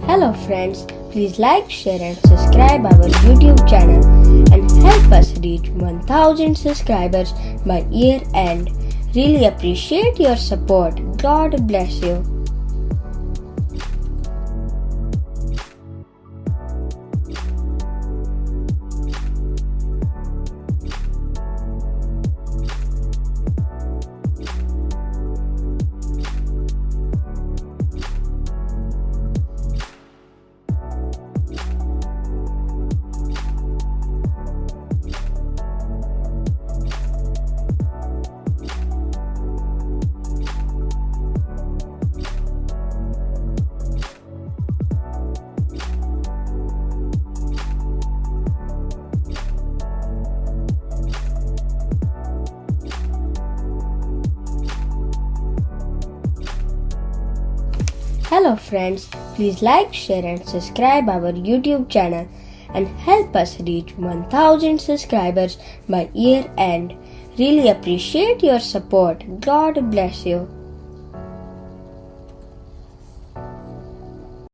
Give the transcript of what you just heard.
Hello friends, please like, share and subscribe our YouTube channel and help us reach 1000 subscribers by year end. Really appreciate your support. God bless you. Hello friends, please like, share and subscribe our YouTube channel and help us reach 1000 subscribers by year end. Really appreciate your support. God bless you.